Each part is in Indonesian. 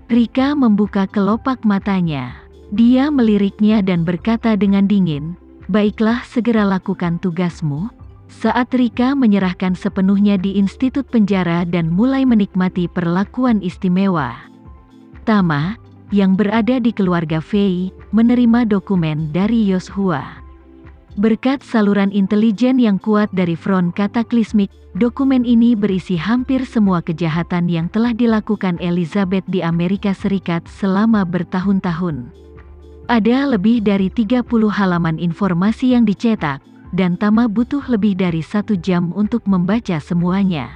Rika membuka kelopak matanya. Dia meliriknya dan berkata dengan dingin, "Baiklah, segera lakukan tugasmu." Saat Rika menyerahkan sepenuhnya di institut penjara dan mulai menikmati perlakuan istimewa, Tama, yang berada di keluarga Fei, menerima dokumen dari Yoshua. Berkat saluran intelijen yang kuat dari front kataklismik, dokumen ini berisi hampir semua kejahatan yang telah dilakukan Elizabeth di Amerika Serikat selama bertahun-tahun. Ada lebih dari 30 halaman informasi yang dicetak, dan Tama butuh lebih dari 1 jam untuk membaca semuanya.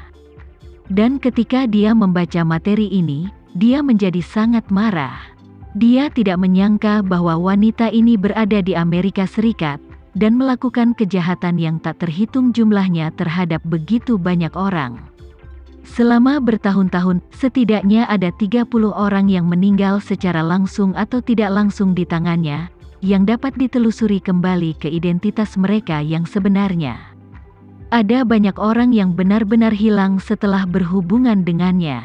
Dan ketika dia membaca materi ini, dia menjadi sangat marah. Dia tidak menyangka bahwa wanita ini berada di Amerika Serikat, dan melakukan kejahatan yang tak terhitung jumlahnya terhadap begitu banyak orang. Selama bertahun-tahun, setidaknya ada 30 orang yang meninggal secara langsung atau tidak langsung di tangannya, yang dapat ditelusuri kembali ke identitas mereka yang sebenarnya. Ada banyak orang yang benar-benar hilang setelah berhubungan dengannya.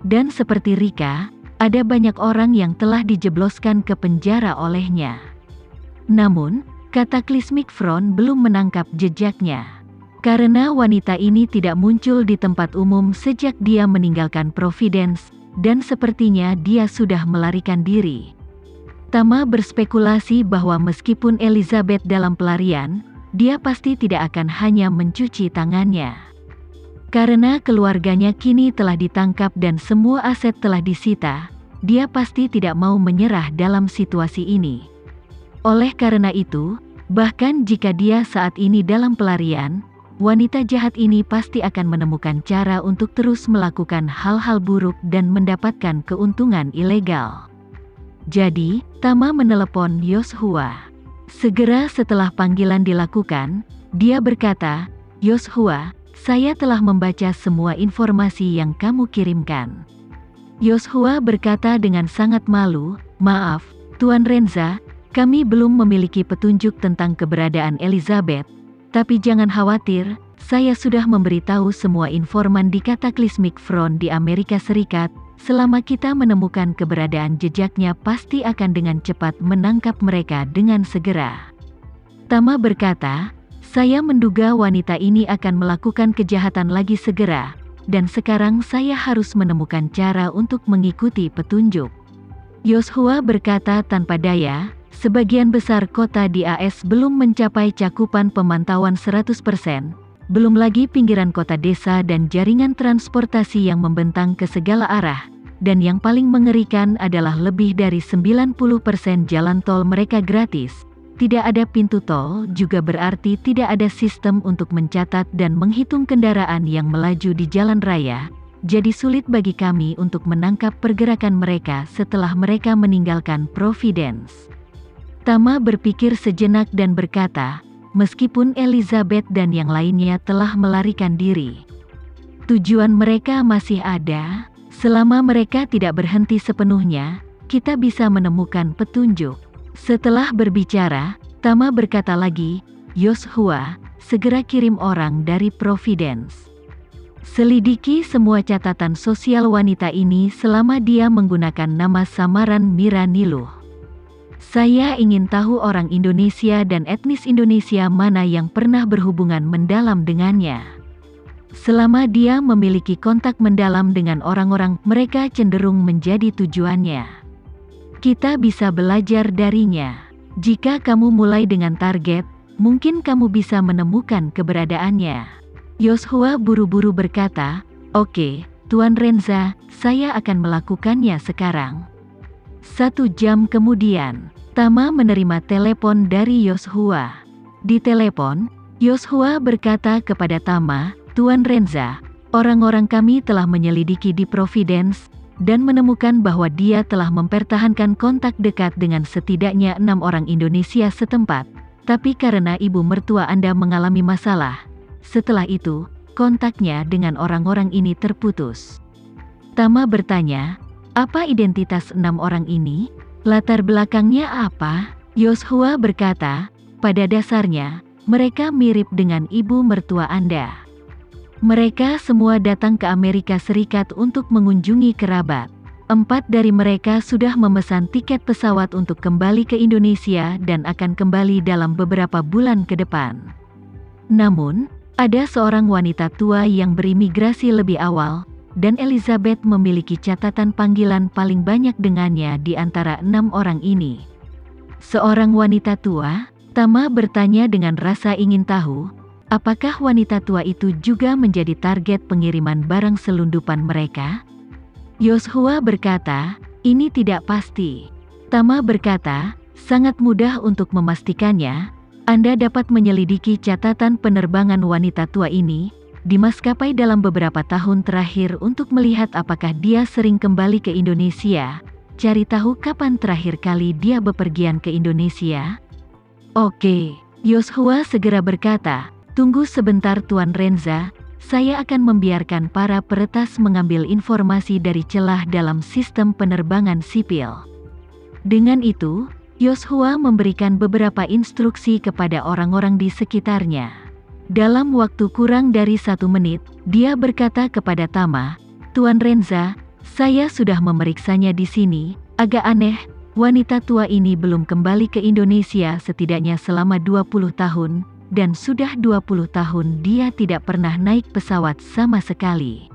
Dan seperti Rika, ada banyak orang yang telah dijebloskan ke penjara olehnya. Namun, Cataclysmic Front belum menangkap jejaknya. Karena wanita ini tidak muncul di tempat umum sejak dia meninggalkan Providence, dan sepertinya dia sudah melarikan diri. Tama berspekulasi bahwa meskipun Elizabeth dalam pelarian, dia pasti tidak akan hanya mencuci tangannya. Karena keluarganya kini telah ditangkap dan semua aset telah disita, dia pasti tidak mau menyerah dalam situasi ini. Oleh karena itu, bahkan jika dia saat ini dalam pelarian, wanita jahat ini pasti akan menemukan cara untuk terus melakukan hal-hal buruk dan mendapatkan keuntungan ilegal. Jadi, Tama menelepon Yoshua. Segera setelah panggilan dilakukan, dia berkata, "Yoshua, saya telah membaca semua informasi yang kamu kirimkan." Yoshua berkata dengan sangat malu, "Maaf, Tuan Renza, kami belum memiliki petunjuk tentang keberadaan Elizabeth, tapi jangan khawatir, saya sudah memberitahu semua informan di Cataclysmic Front di Amerika Serikat, selama kita menemukan keberadaan jejaknya pasti akan dengan cepat menangkap mereka dengan segera." Tama berkata, "Saya menduga wanita ini akan melakukan kejahatan lagi segera, dan sekarang saya harus menemukan cara untuk mengikuti petunjuk." Yoshua berkata tanpa daya, "Sebagian besar kota di AS belum mencapai cakupan pemantauan 100%, belum lagi pinggiran kota desa dan jaringan transportasi yang membentang ke segala arah, dan yang paling mengerikan adalah lebih dari 90% jalan tol mereka gratis. Tidak ada pintu tol juga berarti tidak ada sistem untuk mencatat dan menghitung kendaraan yang melaju di jalan raya, jadi sulit bagi kami untuk menangkap pergerakan mereka setelah mereka meninggalkan Providence." Tama berpikir sejenak dan berkata, meskipun Elizabeth dan yang lainnya telah melarikan diri, tujuan mereka masih ada. Selama mereka tidak berhenti sepenuhnya, kita bisa menemukan petunjuk. Setelah berbicara, Tama berkata lagi, "Yoshua, segera kirim orang dari Providence. Selidiki semua catatan sosial wanita ini selama dia menggunakan nama samaran Mira Niluh. Saya ingin tahu orang Indonesia dan etnis Indonesia mana yang pernah berhubungan mendalam dengannya. Selama dia memiliki kontak mendalam dengan orang-orang, mereka cenderung menjadi tujuannya. Kita bisa belajar darinya. Jika kamu mulai dengan target, mungkin kamu bisa menemukan keberadaannya." Yoshua buru-buru berkata, "Oke, Tuan Renza, saya akan melakukannya sekarang." 1 jam kemudian, Tama menerima telepon dari Yoshua. Di telepon, Yoshua berkata kepada Tama, "Tuan Renza, orang-orang kami telah menyelidiki di Providence, dan menemukan bahwa dia telah mempertahankan kontak dekat dengan setidaknya 6 orang Indonesia setempat, tapi karena ibu mertua Anda mengalami masalah, setelah itu, kontaknya dengan orang-orang ini terputus." Tama bertanya, "Apa identitas 6 orang ini? Latar belakangnya apa?" Yoshua berkata, "Pada dasarnya, mereka mirip dengan ibu mertua Anda. Mereka semua datang ke Amerika Serikat untuk mengunjungi kerabat. 4 dari mereka sudah memesan tiket pesawat untuk kembali ke Indonesia dan akan kembali dalam beberapa bulan ke depan. Namun, ada seorang wanita tua yang berimigrasi lebih awal, dan Elizabeth memiliki catatan panggilan paling banyak dengannya di antara 6 orang ini. Seorang wanita tua, Tama bertanya dengan rasa ingin tahu, apakah wanita tua itu juga menjadi target pengiriman barang selundupan mereka? Yoshua berkata, ini tidak pasti. Tama berkata, sangat mudah untuk memastikannya. Anda dapat menyelidiki catatan penerbangan wanita tua ini di maskapai dalam beberapa tahun terakhir untuk melihat apakah dia sering kembali ke Indonesia. Cari tahu kapan terakhir kali dia bepergian ke Indonesia. Oke, Yoshua segera berkata, tunggu sebentar Tuan Renza, saya akan membiarkan para peretas mengambil informasi dari celah dalam sistem penerbangan sipil. Dengan itu, Yoshua memberikan beberapa instruksi kepada orang-orang di sekitarnya. Dalam waktu kurang dari 1 menit, dia berkata kepada Tama, Tuan Renza, saya sudah memeriksanya di sini, agak aneh, wanita tua ini belum kembali ke Indonesia setidaknya selama 20 tahun, dan sudah 20 tahun dia tidak pernah naik pesawat sama sekali.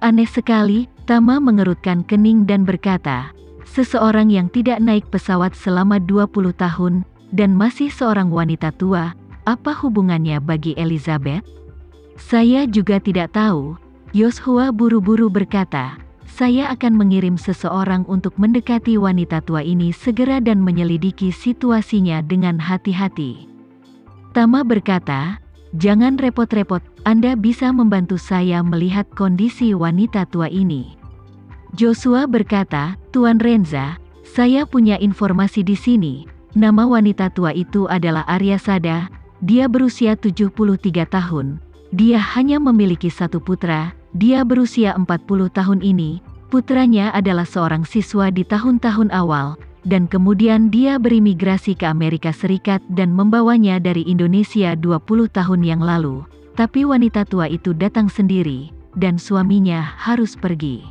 Aneh sekali, Tama mengerutkan kening dan berkata, seseorang yang tidak naik pesawat selama 20 tahun, dan masih seorang wanita tua, apa hubungannya bagi Elizabeth? Saya juga tidak tahu, Yoshua buru-buru berkata, saya akan mengirim seseorang untuk mendekati wanita tua ini segera dan menyelidiki situasinya dengan hati-hati. Tama berkata, jangan repot-repot, Anda bisa membantu saya melihat kondisi wanita tua ini. Joshua berkata, Tuan Renza, saya punya informasi di sini. Nama wanita tua itu adalah Aryasada, dia berusia 73 tahun. Dia hanya memiliki 1 putra, dia berusia 40 tahun ini. Putranya adalah seorang siswa di tahun-tahun awal, dan kemudian dia berimigrasi ke Amerika Serikat dan membawanya dari Indonesia 20 tahun yang lalu. Tapi wanita tua itu datang sendiri, dan suaminya harus pergi.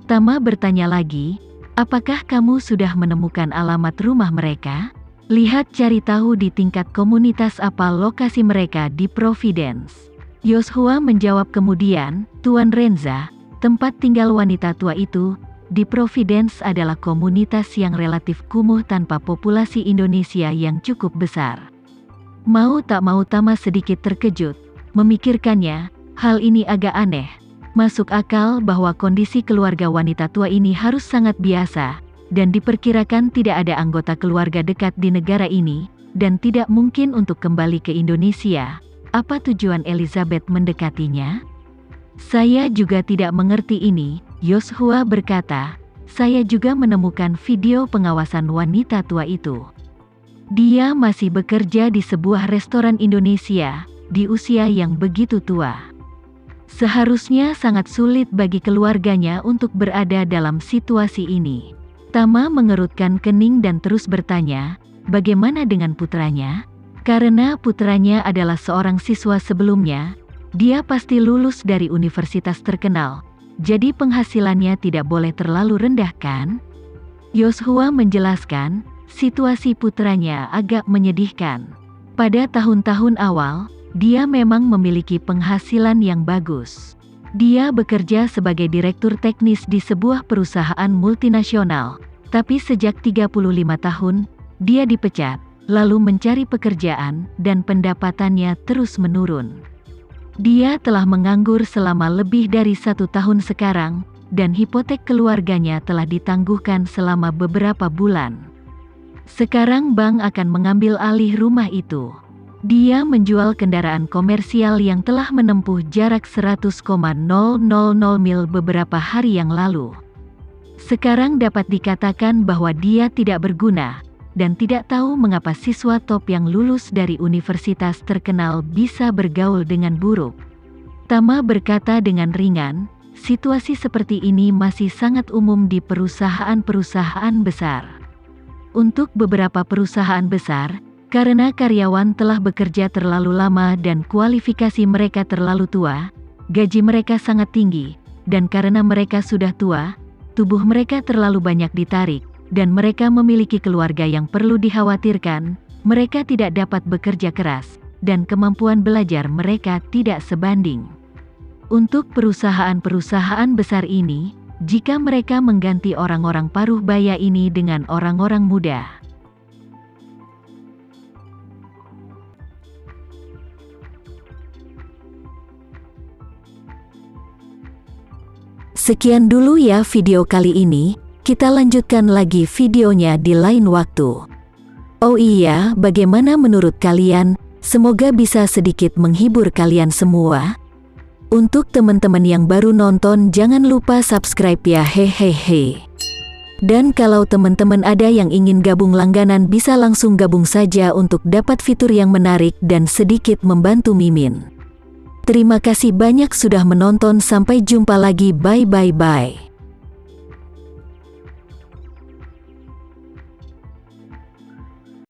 Tama bertanya lagi, apakah kamu sudah menemukan alamat rumah mereka? Lihat cari tahu di tingkat komunitas apa lokasi mereka di Providence. Yoshua menjawab kemudian, Tuan Renza, tempat tinggal wanita tua itu di Providence adalah komunitas yang relatif kumuh tanpa populasi Indonesia yang cukup besar. Mau tak mau Tama sedikit terkejut, memikirkannya, hal ini agak aneh. Masuk akal bahwa kondisi keluarga wanita tua ini harus sangat biasa, dan diperkirakan tidak ada anggota keluarga dekat di negara ini, dan tidak mungkin untuk kembali ke Indonesia. Apa tujuan Elizabeth mendekatinya? Saya juga tidak mengerti ini, Yoshua berkata. Saya juga menemukan video pengawasan wanita tua itu. Dia masih bekerja di sebuah restoran Indonesia, di usia yang begitu tua. Seharusnya sangat sulit bagi keluarganya untuk berada dalam situasi ini. Tama mengerutkan kening dan terus bertanya, bagaimana dengan putranya? Karena putranya adalah seorang siswa sebelumnya, dia pasti lulus dari universitas terkenal, jadi penghasilannya tidak boleh terlalu rendah kan? Yoshua menjelaskan, situasi putranya agak menyedihkan. Pada tahun-tahun awal, dia memang memiliki penghasilan yang bagus. Dia bekerja sebagai direktur teknis di sebuah perusahaan multinasional, tapi sejak 35 tahun, dia dipecat, lalu mencari pekerjaan, dan pendapatannya terus menurun. Dia telah menganggur selama lebih dari 1 tahun sekarang, dan hipotek keluarganya telah ditangguhkan selama beberapa bulan. Sekarang bank akan mengambil alih rumah itu. Dia menjual kendaraan komersial yang telah menempuh jarak 100,000 mil beberapa hari yang lalu. Sekarang dapat dikatakan bahwa dia tidak berguna, dan tidak tahu mengapa siswa top yang lulus dari universitas terkenal bisa bergaul dengan buruk. Tama berkata dengan ringan, situasi seperti ini masih sangat umum di perusahaan-perusahaan besar. Untuk beberapa perusahaan besar, karena karyawan telah bekerja terlalu lama dan kualifikasi mereka terlalu tua, gaji mereka sangat tinggi, dan karena mereka sudah tua, tubuh mereka terlalu banyak ditarik, dan mereka memiliki keluarga yang perlu dikhawatirkan. Mereka tidak dapat bekerja keras, dan kemampuan belajar mereka tidak sebanding. Untuk perusahaan-perusahaan besar ini, jika mereka mengganti orang-orang paruh baya ini dengan orang-orang muda. Sekian dulu ya video kali ini, kita lanjutkan lagi videonya di lain waktu. Oh iya, bagaimana menurut kalian? Semoga bisa sedikit menghibur kalian semua. Untuk teman-teman yang baru nonton, jangan lupa subscribe ya, hehehe. Dan kalau teman-teman ada yang ingin gabung langganan, bisa langsung gabung saja untuk dapat fitur yang menarik dan sedikit membantu Mimin. Terima kasih banyak sudah menonton, sampai jumpa lagi, bye.